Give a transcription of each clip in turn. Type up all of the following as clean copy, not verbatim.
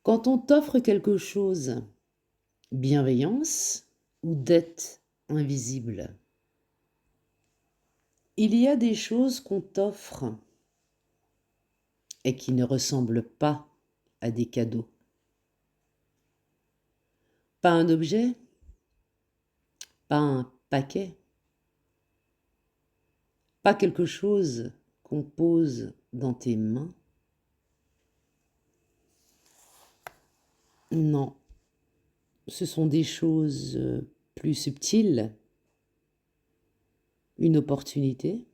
Quand on t'offre quelque chose, bienveillance ou dette invisible, il y a des choses qu'on t'offre et qui ne ressemblent pas à des cadeaux. Pas un objet, pas un paquet, pas quelque chose qu'on pose dans tes mains. Non, ce sont des choses plus subtiles, une opportunité,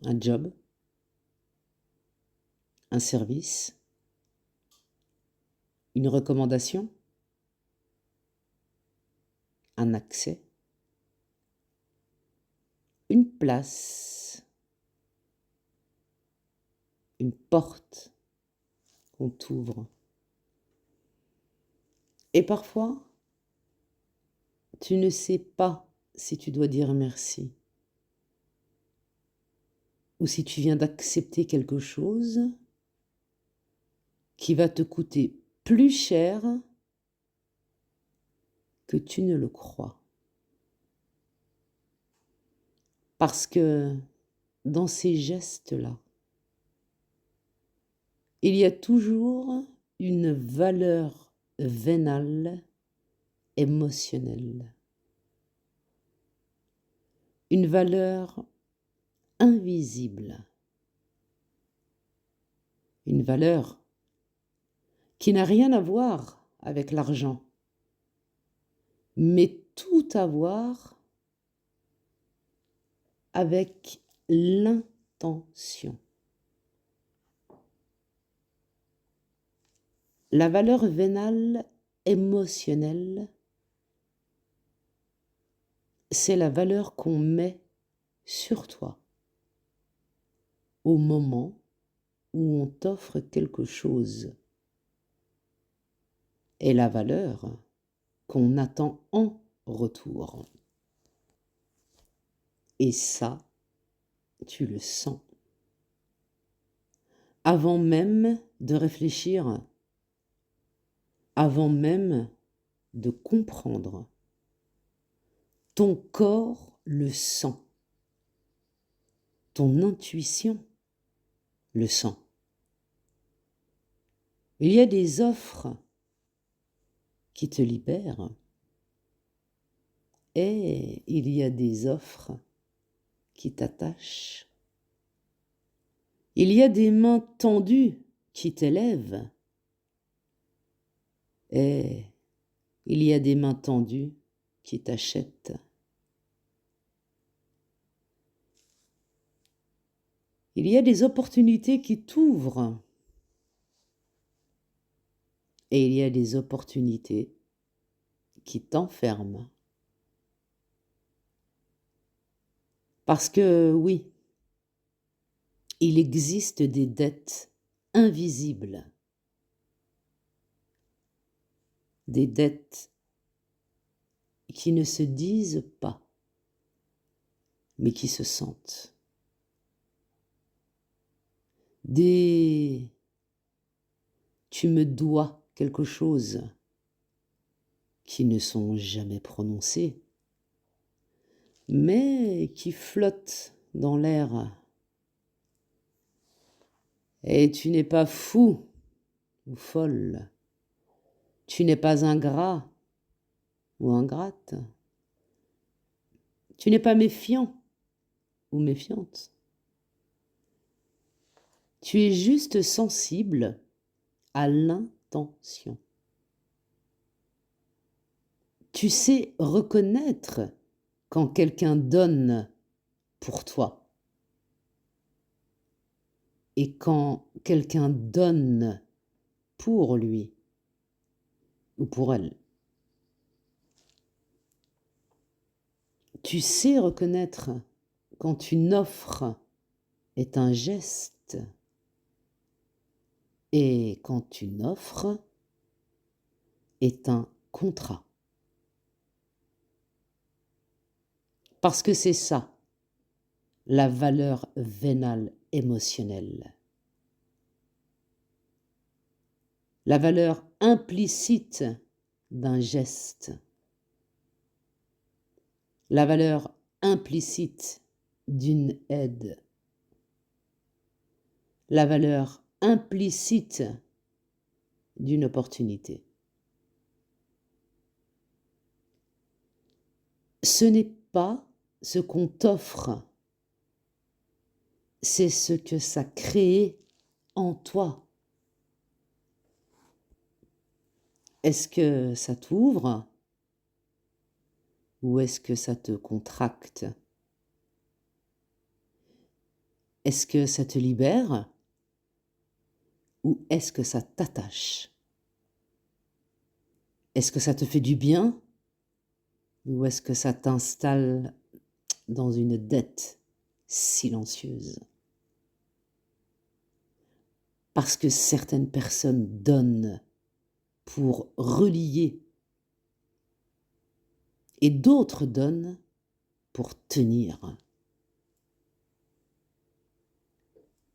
un job, un service, une recommandation, un accès, une place, une porte qu'on t'ouvre. Et parfois, tu ne sais pas si tu dois dire merci ou si tu viens d'accepter quelque chose qui va te coûter plus cher que tu ne le crois. Parce que dans ces gestes-là, il y a toujours une valeur vénale, émotionnelle, une valeur invisible, une valeur qui n'a rien à voir avec l'argent, mais tout à voir avec l'intention. La valeur vénale émotionnelle, c'est la valeur qu'on met sur toi au moment où on t'offre quelque chose et la valeur qu'on attend en retour. Et ça, tu le sens. Avant même de réfléchir, avant même de comprendre, ton corps le sent, ton intuition le sent. Il y a des offres qui te libèrent et il y a des offres qui t'attachent. Il y a des mains tendues qui t'élèvent et il y a des mains tendues qui t'achètent. Il y a des opportunités qui t'ouvrent et il y a des opportunités qui t'enferment. Parce que oui, il existe des dettes invisibles, des dettes qui ne se disent pas, mais qui se sentent. Des tu me dois quelque chose qui ne sont jamais prononcées, mais qui flottent dans l'air. Et tu n'es pas fou ou folle, tu n'es pas ingrat ou ingrate, tu n'es pas méfiant ou méfiante. Tu es juste sensible à l'intention. Tu sais reconnaître quand quelqu'un donne pour toi et quand quelqu'un donne pour lui ou pour elle. Tu sais reconnaître quand une offre est un geste et quand une offre est un contrat. Parce que c'est ça, la valeur vénale émotionnelle. la valeur implicite d'un geste, la valeur implicite d'une aide, la valeur implicite d'une opportunité. Ce n'est pas ce qu'on t'offre, c'est ce que ça crée en toi. Est-ce que ça t'ouvre ou est-ce que ça te contracte? Est-ce que ça te libère ou est-ce que ça t'attache? Est-ce que ça te fait du bien ou est-ce que ça t'installe dans une dette silencieuse? Parce que certaines personnes donnent pour relier et d'autres donnent pour tenir.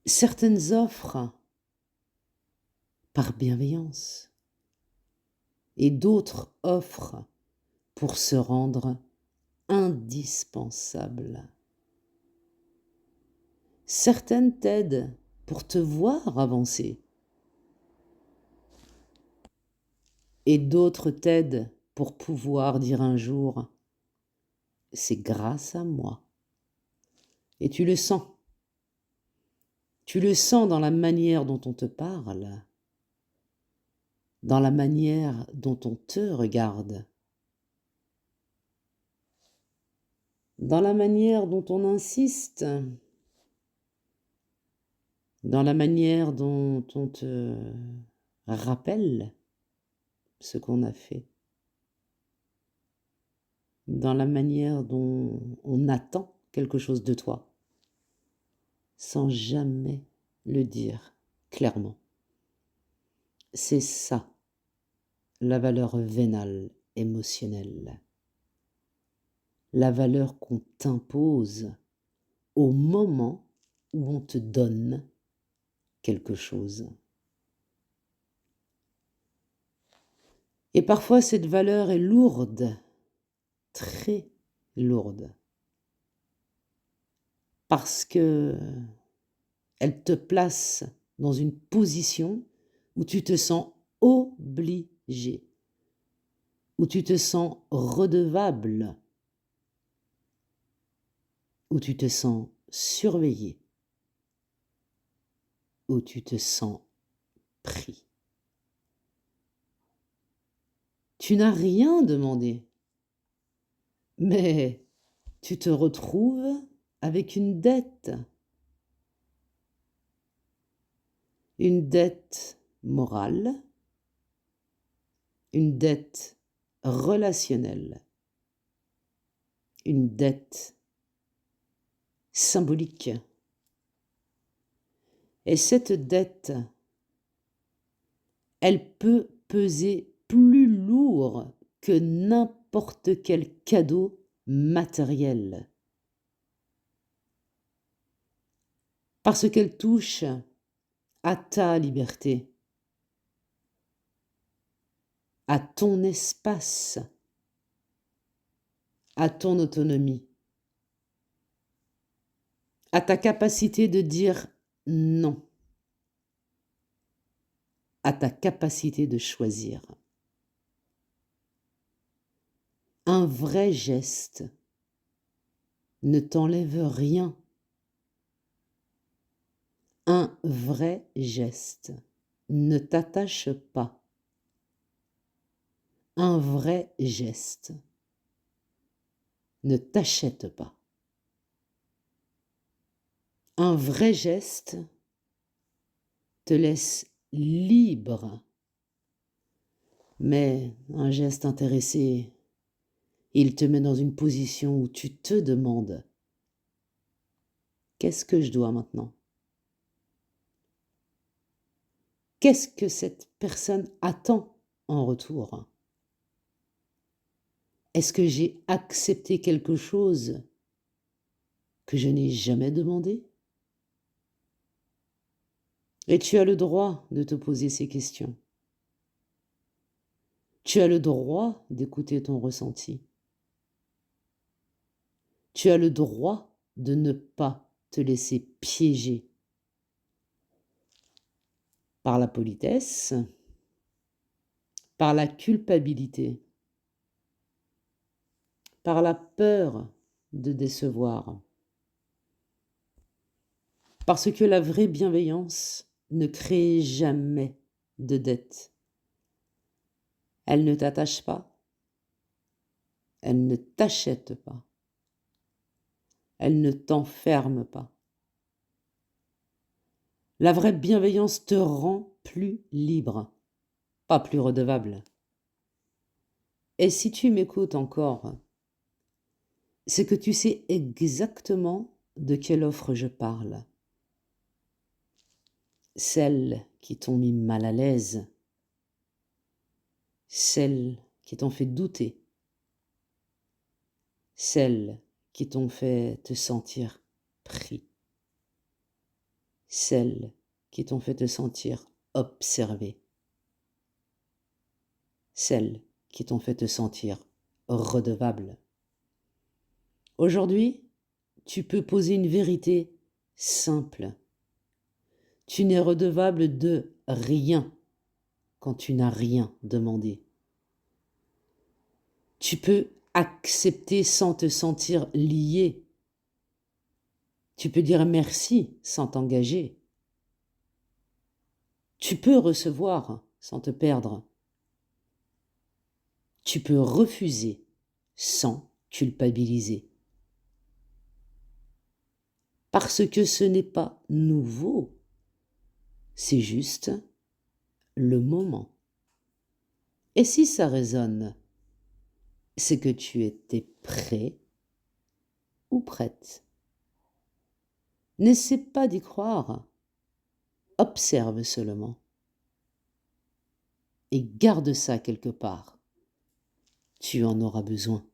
Certaines offrent par bienveillance et d'autres offrent pour se rendre indispensables. Certaines t'aident pour te voir avancer et d'autres t'aident pour pouvoir dire un jour « c'est grâce à moi ». Et tu le sens. Tu le sens dans la manière dont on te parle, dans la manière dont on te regarde, dans la manière dont on insiste, dans la manière dont on te rappelle ce qu'on a fait, dans la manière dont on attend quelque chose de toi, sans jamais le dire clairement. C'est ça, la valeur vénale émotionnelle, la valeur qu'on t'impose au moment où on te donne quelque chose. Et parfois cette valeur est lourde, très lourde, parce que elle te place dans une position où tu te sens obligé, où tu te sens redevable, où tu te sens surveillé, où tu te sens pris. Tu n'as rien demandé, mais tu te retrouves avec une dette morale, une dette relationnelle, une dette symbolique. Et cette dette, elle peut peser plus lourd que n'importe quel cadeau matériel. Parce qu'elle touche à ta liberté, à ton espace, à ton autonomie, à ta capacité de dire non, à ta capacité de choisir. Un vrai geste ne t'enlève rien. Un vrai geste ne t'attache pas. Un vrai geste ne t'achète pas. Un vrai geste te laisse libre. Mais un geste intéressé, il te met dans une position où tu te demandes « Qu'est-ce que je dois maintenant ? Qu'est-ce que cette personne attend en retour ? Est-ce que j'ai accepté quelque chose que je n'ai jamais demandé ? Et tu as le droit de te poser ces questions. Tu as le droit d'écouter ton ressenti. Tu as le droit de ne pas te laisser piéger par la politesse, par la culpabilité, par la peur de décevoir. Parce que la vraie bienveillance ne crée jamais de dette. Elle ne t'attache pas. Elle ne t'achète pas. Elle ne t'enferme pas. La vraie bienveillance te rend plus libre, pas plus redevable. Et si tu m'écoutes encore, c'est que tu sais exactement de quelle offre je parle. Celles qui t'ont mis mal à l'aise, celles qui t'ont fait douter, celles qui t'ont fait te sentir pris, celles qui t'ont fait te sentir observé, celles qui t'ont fait te sentir redevable. Aujourd'hui, tu peux poser une vérité simple. Tu n'es redevable de rien quand tu n'as rien demandé. Tu peux accepter sans te sentir lié. Tu peux dire merci sans t'engager. Tu peux recevoir sans te perdre. Tu peux refuser sans culpabiliser. Parce que ce n'est pas nouveau, c'est juste le moment. Et si ça résonne, c'est que tu étais prêt ou prête. N'essaie pas d'y croire, observe seulement. Et garde ça quelque part. Tu en auras besoin.